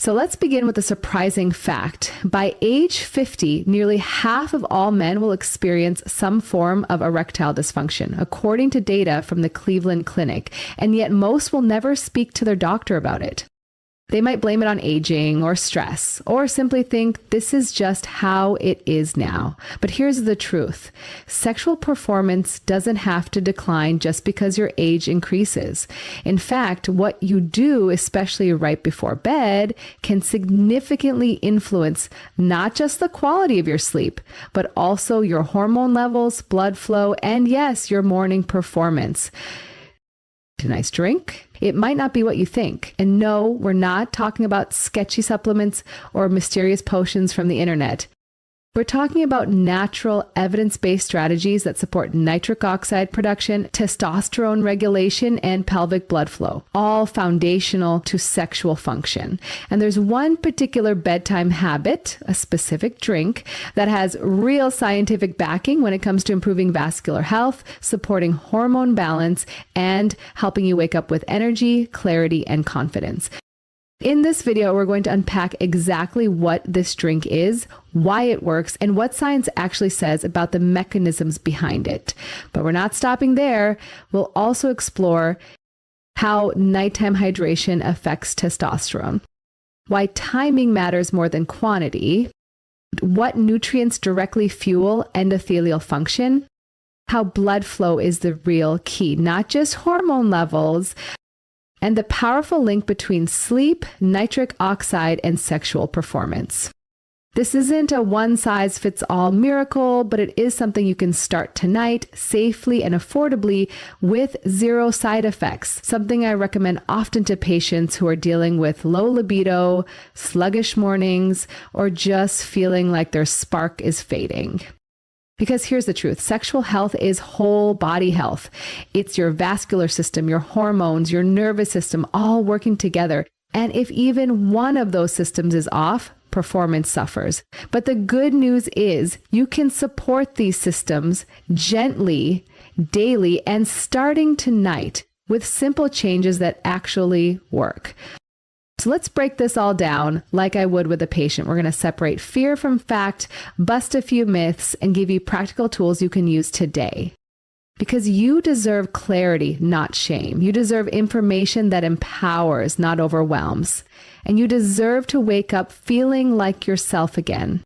So let's begin with a surprising fact. By age 50, nearly half of all men will experience some form of erectile dysfunction, according to data from the Cleveland Clinic, and yet most will never speak to their doctor about it. They might blame it on aging or stress, or simply think this is just how it is now. But here's the truth. Sexual performance doesn't have to decline just because your age increases. In fact, what you do, especially right before bed, can significantly influence not just the quality of your sleep, but also your hormone levels, blood flow, and yes, your morning performance. A nice drink? It might not be what you think. And no, we're not talking about sketchy supplements or mysterious potions from the internet. We're talking about natural, evidence-based strategies that support nitric oxide production, testosterone regulation, and pelvic blood flow, all foundational to sexual function. And there's one particular bedtime habit, a specific drink, that has real scientific backing when it comes to improving vascular health, supporting hormone balance, and helping you wake up with energy, clarity, and confidence. In this video, we're going to unpack exactly what this drink is, why it works, and what science actually says about the mechanisms behind it. But we're not stopping there. We'll also explore how nighttime hydration affects testosterone, why timing matters more than quantity, what nutrients directly fuel endothelial function, how blood flow is the real key, not just hormone levels, and the powerful link between sleep, nitric oxide, and sexual performance. This isn't a one-size-fits-all miracle, but it is something you can start tonight, safely and affordably, with zero side effects, something I recommend often to patients who are dealing with low libido, sluggish mornings, or just feeling like their spark is fading. Because here's the truth, sexual health is whole body health. It's your vascular system, your hormones, your nervous system, all working together. And if even one of those systems is off, performance suffers. But the good news is you can support these systems gently, daily, and starting tonight with simple changes that actually work. So let's break this all down like I would with a patient. We're going to separate fear from fact, bust a few myths, and give you practical tools you can use today. Because you deserve clarity, not shame. You deserve information that empowers, not overwhelms. And you deserve to wake up feeling like yourself again.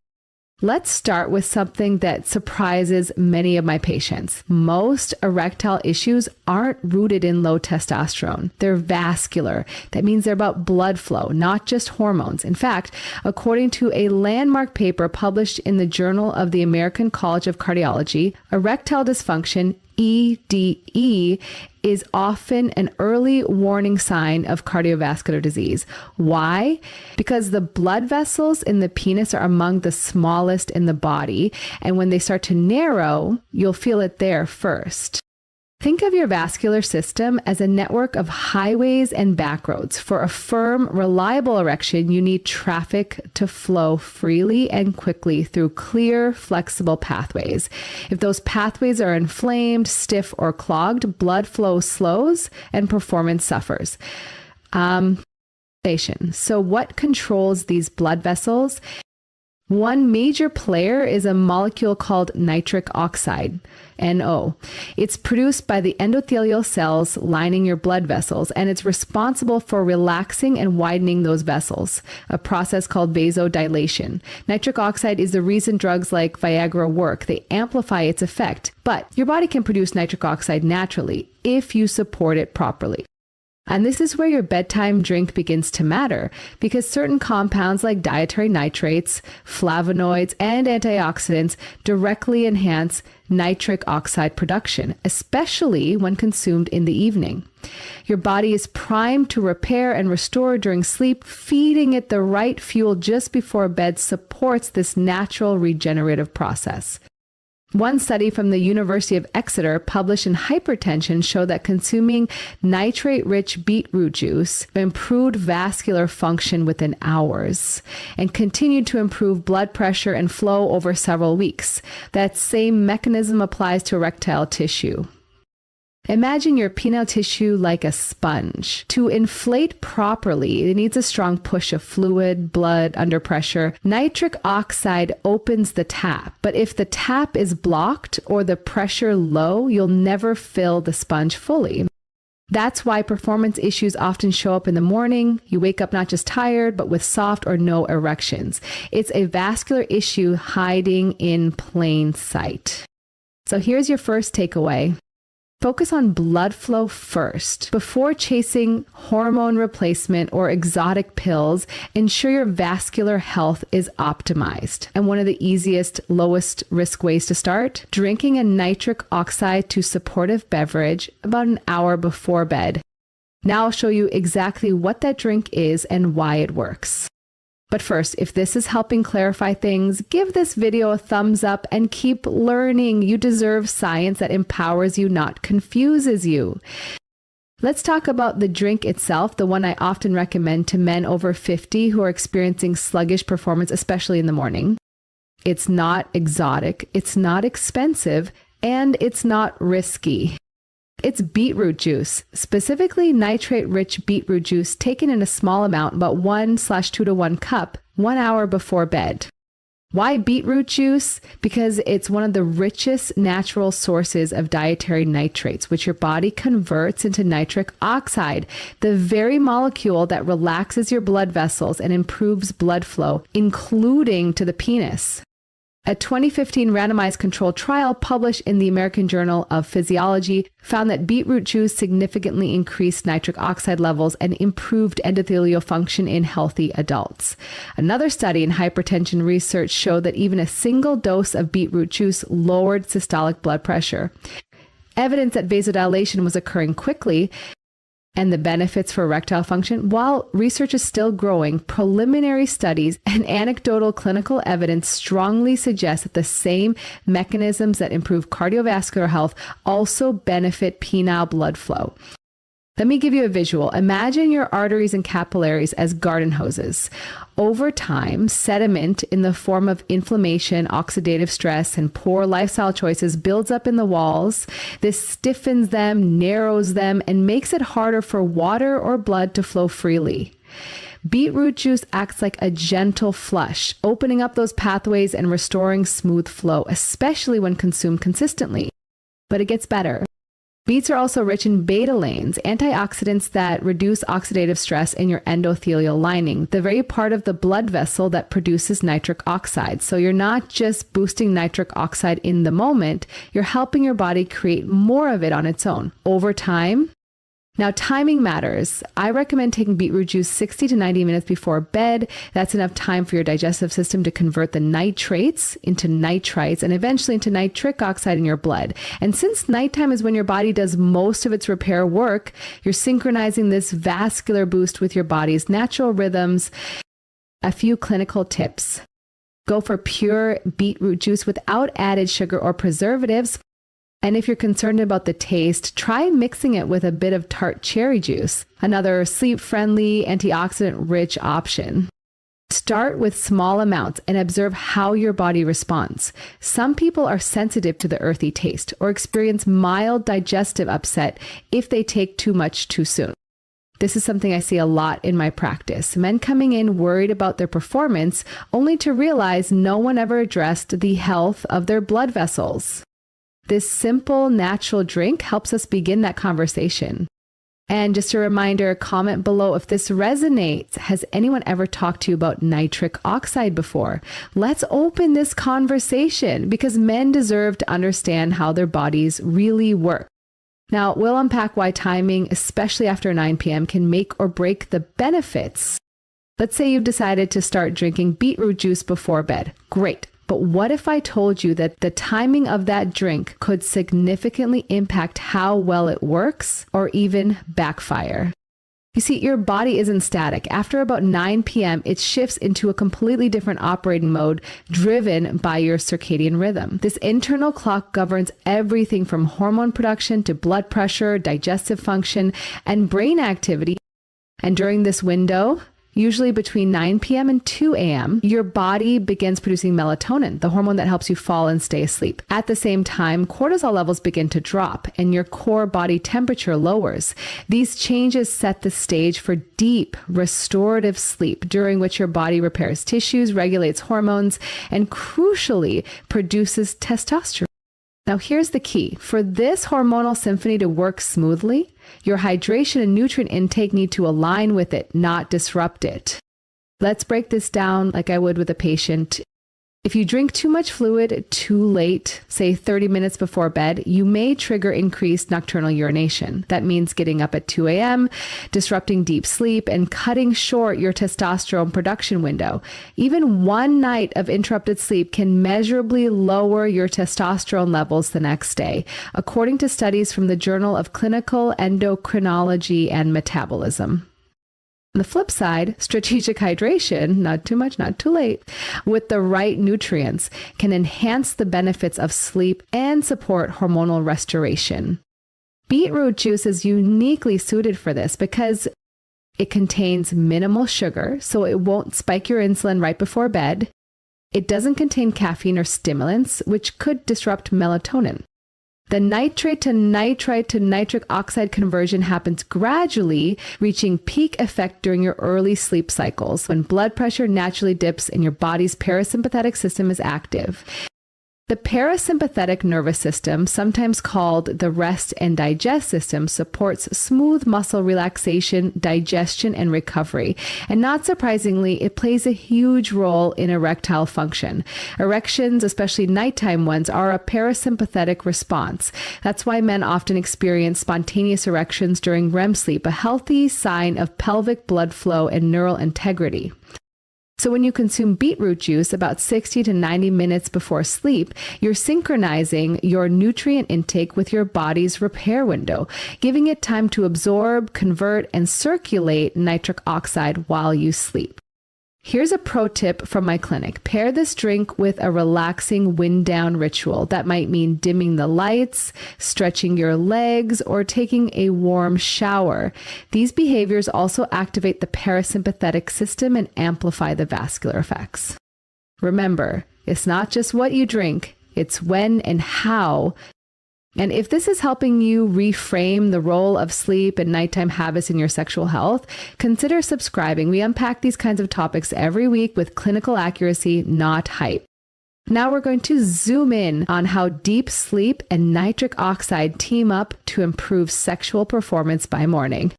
Let's start with something that surprises many of my patients. Most erectile issues aren't rooted in low testosterone. They're vascular. That means they're about blood flow, not just hormones. In fact, according to a landmark paper published in the Journal of the American College of Cardiology, erectile dysfunction, EDE, is often an early warning sign of cardiovascular disease. Why? Because the blood vessels in the penis are among the smallest in the body, and when they start to narrow, you'll feel it there first. Think of your vascular system as a network of highways and backroads. For a firm, reliable erection, you need traffic to flow freely and quickly through clear, flexible pathways. If those pathways are inflamed, stiff, or clogged, blood flow slows and performance suffers. So what controls these blood vessels? One major player is a molecule called nitric oxide, NO. It's produced by the endothelial cells lining your blood vessels, and it's responsible for relaxing and widening those vessels, a process called vasodilation. Nitric oxide is the reason drugs like Viagra work. They amplify its effect, but your body can produce nitric oxide naturally if you support it properly. And this is where your bedtime drink begins to matter, because certain compounds like dietary nitrates, flavonoids, and antioxidants directly enhance nitric oxide production, especially when consumed in the evening. Your body is primed to repair and restore during sleep. Feeding it the right fuel just before bed supports this natural regenerative process. One study from the University of Exeter published in Hypertension showed that consuming nitrate-rich beetroot juice improved vascular function within hours and continued to improve blood pressure and flow over several weeks. That same mechanism applies to erectile tissue. Imagine your penile tissue like a sponge. To inflate properly, it needs a strong push of fluid, blood under pressure. Nitric oxide opens the tap, but if the tap is blocked or the pressure low, you'll never fill the sponge fully. That's why performance issues often show up in the morning. You wake up not just tired, but with soft or no erections. It's a vascular issue hiding in plain sight. So here's your first takeaway. Focus on blood flow first. Before chasing hormone replacement or exotic pills, ensure your vascular health is optimized. And one of the easiest, lowest risk ways to start, drinking a nitric oxide to supportive beverage about an hour before bed. Now I'll show you exactly what that drink is and why it works. But first, if this is helping clarify things, give this video a thumbs up and keep learning. You deserve science that empowers you, not confuses you. Let's talk about the drink itself, the one I often recommend to men over 50 who are experiencing sluggish performance, especially in the morning. It's not exotic, it's not expensive, and it's not risky. It's beetroot juice, specifically nitrate-rich beetroot juice taken in a small amount, about 1/2 to 1 cup, 1 hour before bed. Why beetroot juice? Because it's one of the richest natural sources of dietary nitrates, which your body converts into nitric oxide, the very molecule that relaxes your blood vessels and improves blood flow, including to the penis. A 2015 randomized controlled trial published in the American Journal of Physiology found that beetroot juice significantly increased nitric oxide levels and improved endothelial function in healthy adults. Another study in hypertension research showed that even a single dose of beetroot juice lowered systolic blood pressure. Evidence that vasodilation was occurring quickly and the benefits for erectile function. While research is still growing, preliminary studies and anecdotal clinical evidence strongly suggest that the same mechanisms that improve cardiovascular health also benefit penile blood flow. Let me give you a visual. Imagine your arteries and capillaries as garden hoses. Over time, sediment in the form of inflammation, oxidative stress, and poor lifestyle choices builds up in the walls. This stiffens them, narrows them, and makes it harder for water or blood to flow freely. Beetroot juice acts like a gentle flush, opening up those pathways and restoring smooth flow, especially when consumed consistently. But it gets better. Beets are also rich in betalains, antioxidants that reduce oxidative stress in your endothelial lining, the very part of the blood vessel that produces nitric oxide. So you're not just boosting nitric oxide in the moment, you're helping your body create more of it on its own over time. Now, timing matters. I recommend taking beetroot juice 60 to 90 minutes before bed. That's enough time for your digestive system to convert the nitrates into nitrites and eventually into nitric oxide in your blood. And since nighttime is when your body does most of its repair work, you're synchronizing this vascular boost with your body's natural rhythms. A few clinical tips. Go for pure beetroot juice without added sugar or preservatives. And if you're concerned about the taste, try mixing it with a bit of tart cherry juice, another sleep-friendly, antioxidant-rich option. Start with small amounts and observe how your body responds. Some people are sensitive to the earthy taste or experience mild digestive upset if they take too much too soon. This is something I see a lot in my practice. Men coming in worried about their performance only to realize no one ever addressed the health of their blood vessels. This simple, natural drink helps us begin that conversation. And just a reminder, comment below if this resonates. Has anyone ever talked to you about nitric oxide before? Let's open this conversation because men deserve to understand how their bodies really work. Now, we'll unpack why timing, especially after 9 p.m., can make or break the benefits. Let's say you've decided to start drinking beetroot juice before bed. Great. But what if I told you that the timing of that drink could significantly impact how well it works or even backfire? You see, your body isn't static. After about 9 p.m., it shifts into a completely different operating mode driven by your circadian rhythm. This internal clock governs everything from hormone production to blood pressure, digestive function, and brain activity. And during this window, usually between 9 p.m. and 2 a.m., your body begins producing melatonin, the hormone that helps you fall and stay asleep. At the same time, cortisol levels begin to drop and your core body temperature lowers. These changes set the stage for deep, restorative sleep, during which your body repairs tissues, regulates hormones, and crucially produces testosterone. Now, here's the key. For this hormonal symphony to work smoothly, your hydration and nutrient intake need to align with it, not disrupt it. Let's break this down like I would with a patient. If you drink too much fluid too late, say 30 minutes before bed, you may trigger increased nocturnal urination. That means getting up at 2 a.m., disrupting deep sleep, and cutting short your testosterone production window. Even one night of interrupted sleep can measurably lower your testosterone levels the next day, according to studies from the Journal of Clinical Endocrinology and Metabolism. On the flip side, strategic hydration, not too much, not too late, with the right nutrients can enhance the benefits of sleep and support hormonal restoration. Beetroot juice is uniquely suited for this because it contains minimal sugar, so it won't spike your insulin right before bed. It doesn't contain caffeine or stimulants, which could disrupt melatonin. The nitrate to nitrite to nitric oxide conversion happens gradually, reaching peak effect during your early sleep cycles, when blood pressure naturally dips and your body's parasympathetic system is active. The parasympathetic nervous system, sometimes called the rest and digest system, supports smooth muscle relaxation, digestion, and recovery. And not surprisingly, it plays a huge role in erectile function. Erections, especially nighttime ones, are a parasympathetic response. That's why men often experience spontaneous erections during REM sleep, a healthy sign of pelvic blood flow and neural integrity. So when you consume beetroot juice about 60 to 90 minutes before sleep, you're synchronizing your nutrient intake with your body's repair window, giving it time to absorb, convert, and circulate nitric oxide while you sleep. Here's a pro tip from my clinic. Pair this drink with a relaxing wind down ritual. That might mean dimming the lights, stretching your legs, or taking a warm shower. These behaviors also activate the parasympathetic system and amplify the vascular effects. Remember, it's not just what you drink, it's when and how. And if this is helping you reframe the role of sleep and nighttime habits in your sexual health, consider subscribing. We unpack these kinds of topics every week with clinical accuracy, not hype. Now we're going to zoom in on how deep sleep and nitric oxide team up to improve sexual performance by morning.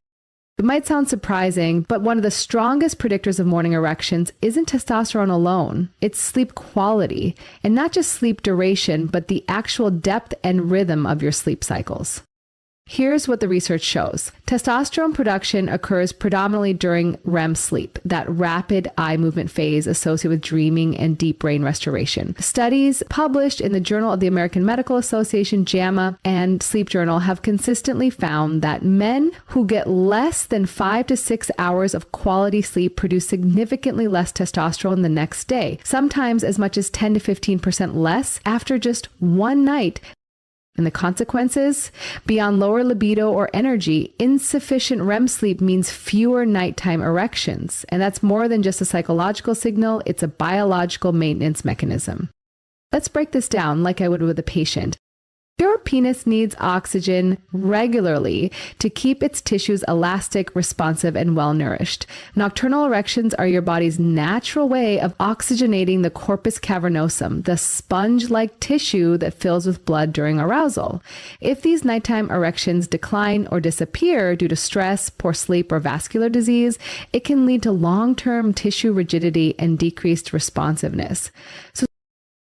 It might sound surprising, but one of the strongest predictors of morning erections isn't testosterone alone. It's sleep quality, and not just sleep duration, but the actual depth and rhythm of your sleep cycles. Here's what the research shows. Testosterone production occurs predominantly during REM sleep, that rapid eye movement phase associated with dreaming and deep brain restoration. Studies published in the Journal of the American Medical Association, JAMA, and Sleep Journal have consistently found that men who get less than 5 to 6 hours of quality sleep produce significantly less testosterone the next day, sometimes as much as 10 to 15% less after just one night. And the consequences? Beyond lower libido or energy, insufficient REM sleep means fewer nighttime erections. And that's more than just a psychological signal, it's a biological maintenance mechanism. Let's break this down like I would with a patient. Your penis needs oxygen regularly to keep its tissues elastic, responsive, and well-nourished. Nocturnal erections are your body's natural way of oxygenating the corpus cavernosum, the sponge-like tissue that fills with blood during arousal. If these nighttime erections decline or disappear due to stress, poor sleep, or vascular disease, it can lead to long-term tissue rigidity and decreased responsiveness. So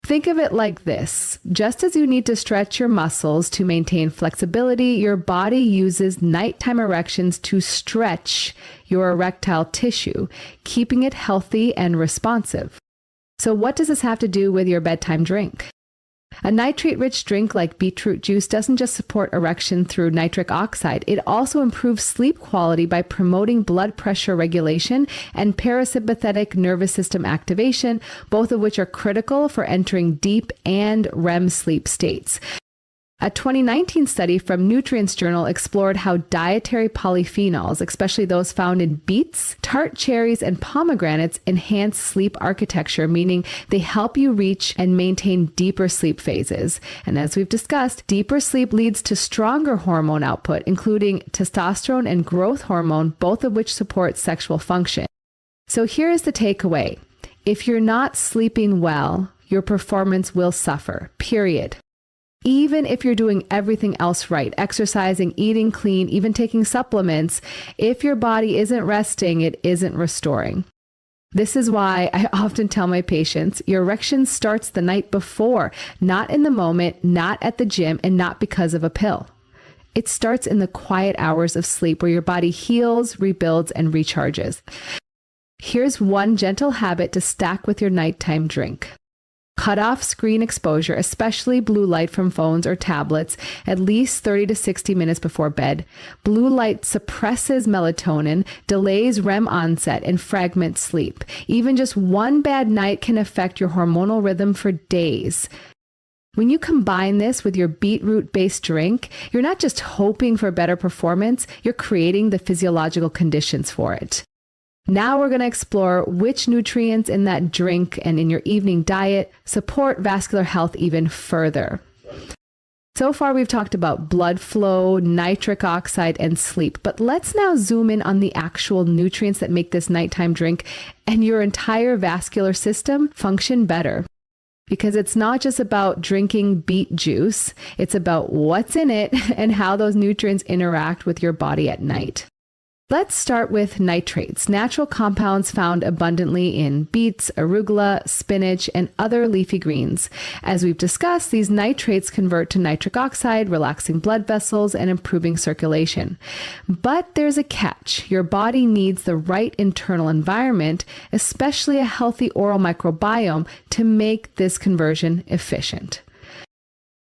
think of it like this. Just as you need to stretch your muscles to maintain flexibility, your body uses nighttime erections to stretch your erectile tissue, keeping it healthy and responsive. So what does this have to do with your bedtime drink? A nitrate-rich drink like beetroot juice doesn't just support erection through nitric oxide. It also improves sleep quality by promoting blood pressure regulation and parasympathetic nervous system activation, both of which are critical for entering deep and REM sleep states. A 2019 study from Nutrients Journal explored how dietary polyphenols, especially those found in beets, tart cherries, and pomegranates, enhance sleep architecture, meaning they help you reach and maintain deeper sleep phases. And as we've discussed, deeper sleep leads to stronger hormone output, including testosterone and growth hormone, both of which support sexual function. So here is the takeaway. If you're not sleeping well, your performance will suffer, period. Even if you're doing everything else right, exercising, eating clean, even taking supplements, if your body isn't resting, it isn't restoring. This is why I often tell my patients, your erection starts the night before, not in the moment, not at the gym, and not because of a pill. It starts in the quiet hours of sleep where your body heals, rebuilds, and recharges. Here's one gentle habit to stack with your nighttime drink. Cut off screen exposure, especially blue light from phones or tablets, at least 30 to 60 minutes before bed. Blue light suppresses melatonin, delays REM onset, and fragments sleep. Even just one bad night can affect your hormonal rhythm for days. When you combine this with your beetroot-based drink, you're not just hoping for better performance, you're creating the physiological conditions for it. Now we're going to explore which nutrients in that drink and in your evening diet support vascular health even further. So far, we've talked about blood flow, nitric oxide, and sleep. But let's now zoom in on the actual nutrients that make this nighttime drink and your entire vascular system function better. Because it's not just about drinking beet juice, it's about what's in it and how those nutrients interact with your body at night. Let's start with nitrates, natural compounds found abundantly in beets, arugula, spinach, and other leafy greens. As we've discussed, these nitrates convert to nitric oxide, relaxing blood vessels and improving circulation. But there's a catch. Your body needs the right internal environment, especially a healthy oral microbiome, to make this conversion efficient.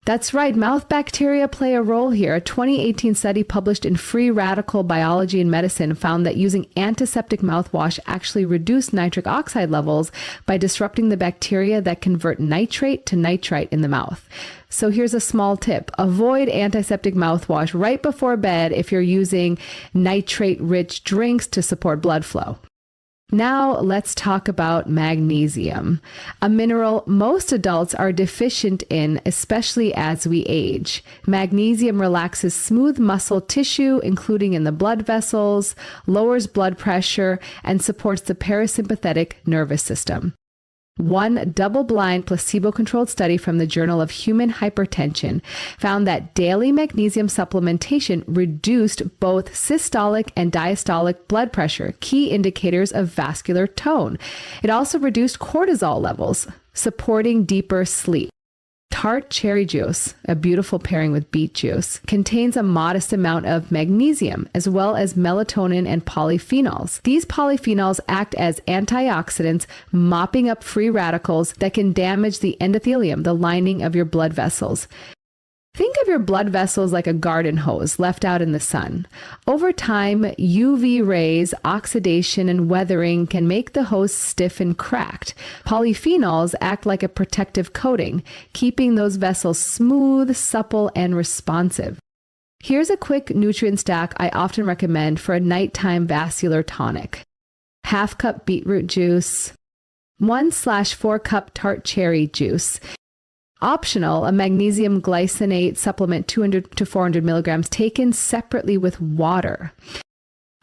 That's right, mouth bacteria play a role here. A 2018 study published in Free Radical Biology and Medicine found that using antiseptic mouthwash actually reduced nitric oxide levels by disrupting the bacteria that convert nitrate to nitrite in the mouth. So here's a small tip. Avoid antiseptic mouthwash right before bed if you're using nitrate-rich drinks to support blood flow. Now let's talk about magnesium, a mineral most adults are deficient in, especially as we age. Magnesium relaxes smooth muscle tissue, including in the blood vessels, lowers blood pressure, and supports the parasympathetic nervous system. One double-blind, placebo-controlled study from the Journal of Human Hypertension found that daily magnesium supplementation reduced both systolic and diastolic blood pressure, key indicators of vascular tone. It also reduced cortisol levels, supporting deeper sleep. Tart cherry juice, a beautiful pairing with beet juice, contains a modest amount of magnesium as well as melatonin and polyphenols. These polyphenols act as antioxidants, mopping up free radicals that can damage the endothelium, the lining of your blood vessels. Think of your blood vessels like a garden hose left out in the sun. Over time, UV rays, oxidation, and weathering can make the hose stiff and cracked. Polyphenols act like a protective coating, keeping those vessels smooth, supple, and responsive. Here's a quick nutrient stack I often recommend for a nighttime vascular tonic. Half cup beetroot juice, 1/4 cup tart cherry juice. Optional, a magnesium glycinate supplement 200 to 400 milligrams taken separately with water.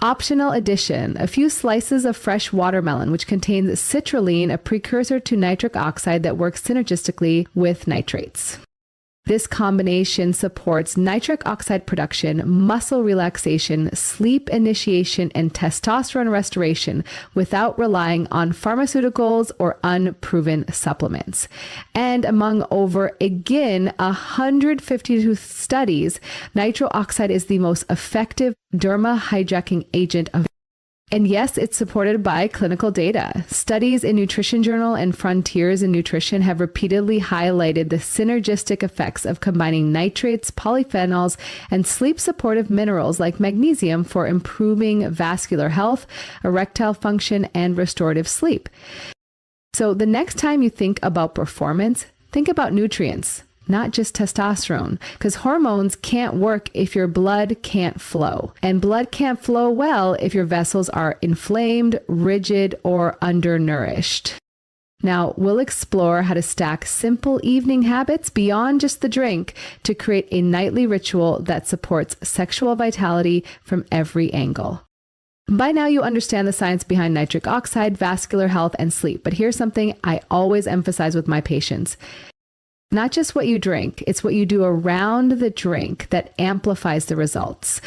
Optional addition, a few slices of fresh watermelon, which contains citrulline, a precursor to nitric oxide that works synergistically with nitrates. This combination supports nitric oxide production, muscle relaxation, sleep initiation, and testosterone restoration without relying on pharmaceuticals or unproven supplements. And among over, again, 152 studies, nitric oxide is the most effective derma hijacking agent of. And yes, it's supported by clinical data. Studies in Nutrition Journal and Frontiers in Nutrition have repeatedly highlighted the synergistic effects of combining nitrates, polyphenols, and sleep-supportive minerals like magnesium for improving vascular health, erectile function, and restorative sleep. So the next time you think about performance, think about nutrients. not just testosterone, because hormones can't work if your blood can't flow. And blood can't flow well if your vessels are inflamed, rigid, or undernourished. Now, we'll explore how to stack simple evening habits beyond just the drink to create a nightly ritual that supports sexual vitality from every angle. By now, you understand the science behind nitric oxide, vascular health, and sleep. But here's something I always emphasize with my patients. Not just what you drink, it's what you do around the drink that amplifies the results.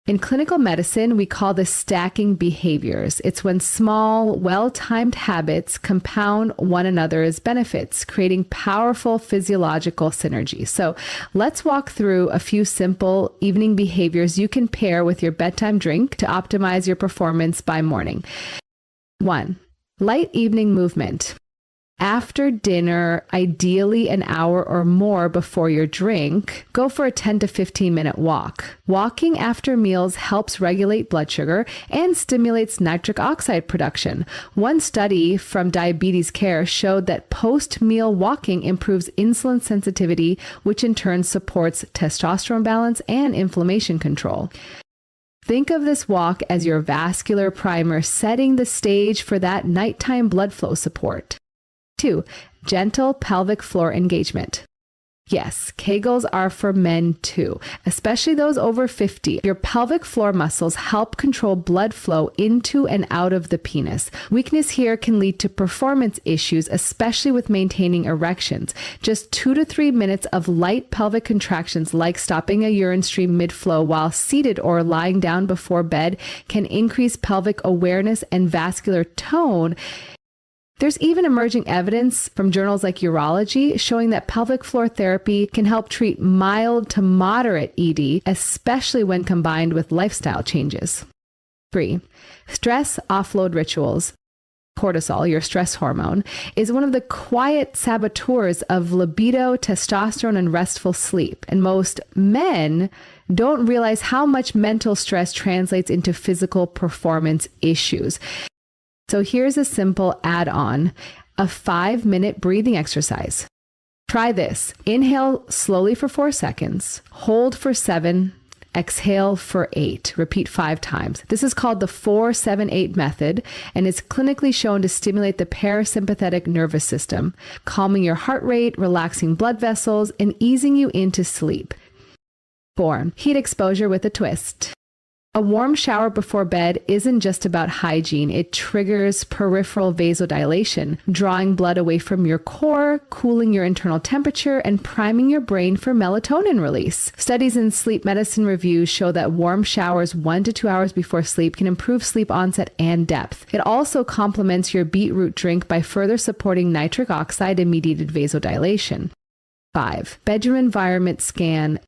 In clinical medicine, we call this stacking behaviors. It's when small, well-timed habits compound one another's benefits, creating powerful physiological synergy. So let's walk through a few simple evening behaviors you can pair with your bedtime drink to optimize your performance by morning. 1. Light evening movement. After dinner, ideally an hour or more before your drink, go for a 10 to 15 minute walk. Walking after meals helps regulate blood sugar and stimulates nitric oxide production. One study from Diabetes Care showed that post-meal walking improves insulin sensitivity, which in turn supports testosterone balance and inflammation control. Think of this walk as your vascular primer, setting the stage for that nighttime blood flow support. 2. Gentle pelvic floor engagement. Yes, Kegels are for men too, especially those over 50. Your pelvic floor muscles help control blood flow into and out of the penis. Weakness here can lead to performance issues, especially with maintaining erections. Just 2 to 3 minutes of light pelvic contractions, like stopping a urine stream mid-flow while seated or lying down before bed, can increase pelvic awareness and vascular tone. There's even emerging evidence from journals like Urology showing that pelvic floor therapy can help treat mild to moderate ED, especially when combined with lifestyle changes. 3. Stress offload rituals. Cortisol, your stress hormone, is one of the quiet saboteurs of libido, testosterone, and restful sleep. And most men don't realize how much mental stress translates into physical performance issues. So here's a simple add-on, a 5-minute breathing exercise. Try this. Inhale slowly for 4 seconds, hold for 7, exhale for 8. Repeat 5 times. This is called the 4-7-8 method, and it's clinically shown to stimulate the parasympathetic nervous system, calming your heart rate, relaxing blood vessels, and easing you into sleep. 4. Heat exposure with a twist. A warm shower before bed isn't just about hygiene. It triggers peripheral vasodilation, drawing blood away from your core, cooling your internal temperature, and priming your brain for melatonin release. Studies in sleep medicine reviews show that warm showers 1 to 2 hours before sleep can improve sleep onset and depth. It also complements your beetroot drink by further supporting nitric oxide and mediated vasodilation. 5. Bedroom environment scan.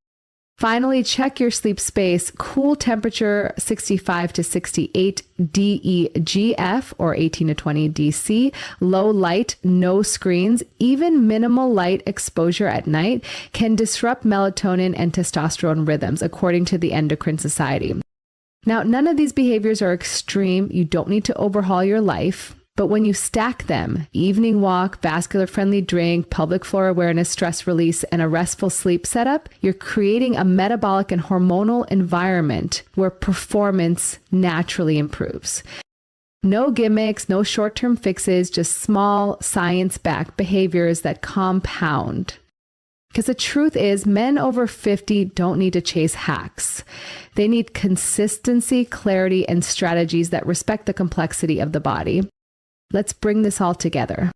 Finally, check your sleep space. Cool temperature 65 to 68 DEGF or 18 to 20 DC. Low light, no screens, even minimal light exposure at night can disrupt melatonin and testosterone rhythms, according to the Endocrine Society. Now, none of these behaviors are extreme. You don't need to overhaul your life. But when you stack them, evening walk, vascular-friendly drink, pelvic floor awareness, stress release, and a restful sleep setup, you're creating a metabolic and hormonal environment where performance naturally improves. No gimmicks, no short-term fixes, just small, science-backed behaviors that compound. Because the truth is, men over 50 don't need to chase hacks. They need consistency, clarity, and strategies that respect the complexity of the body. Let's bring this all together.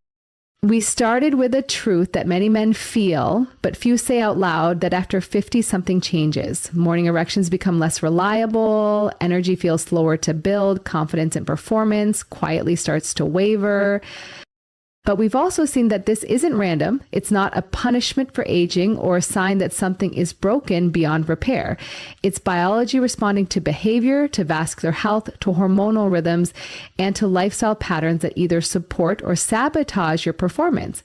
We started with a truth that many men feel, but few say out loud, that after 50, something changes. Morning erections become less reliable, energy feels slower to build, confidence in performance quietly starts to waver. But we've also seen that this isn't random. It's not a punishment for aging or a sign that something is broken beyond repair. It's biology responding to behavior, to vascular health, to hormonal rhythms, and to lifestyle patterns that either support or sabotage your performance.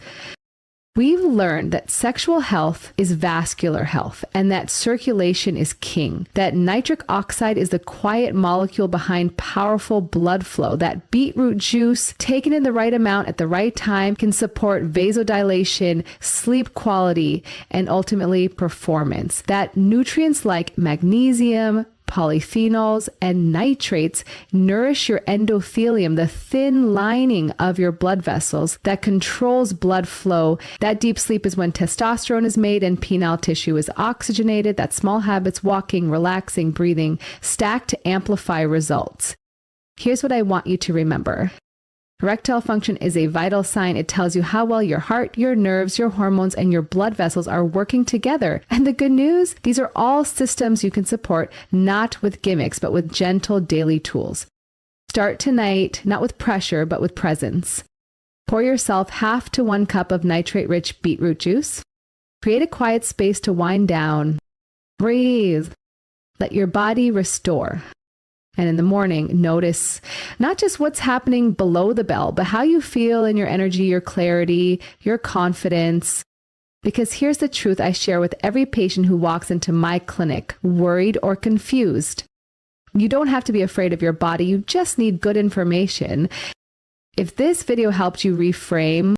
We've learned that sexual health is vascular health and that circulation is king, that nitric oxide is the quiet molecule behind powerful blood flow, that beetroot juice taken in the right amount at the right time can support vasodilation, sleep quality, and ultimately performance, that nutrients like magnesium, polyphenols, and nitrates nourish your endothelium, the thin lining of your blood vessels that controls blood flow. That deep sleep is when testosterone is made and penile tissue is oxygenated. That small habits, walking, relaxing, breathing, stack to amplify results. Here's what I want you to remember. Erectile function is a vital sign. It tells you how well your heart, your nerves, your hormones, and your blood vessels are working together. And the good news, these are all systems you can support, not with gimmicks, but with gentle daily tools. Start tonight, not with pressure, but with presence. Pour yourself 1/2 to 1 cup of nitrate-rich beetroot juice. Create a quiet space to wind down. Breathe. Let your body restore. And in the morning, notice not just what's happening below the bell, but how you feel in your energy, your clarity, your confidence. Because here's the truth I share with every patient who walks into my clinic, worried or confused. You don't have to be afraid of your body. You just need good information. If this video helped you reframe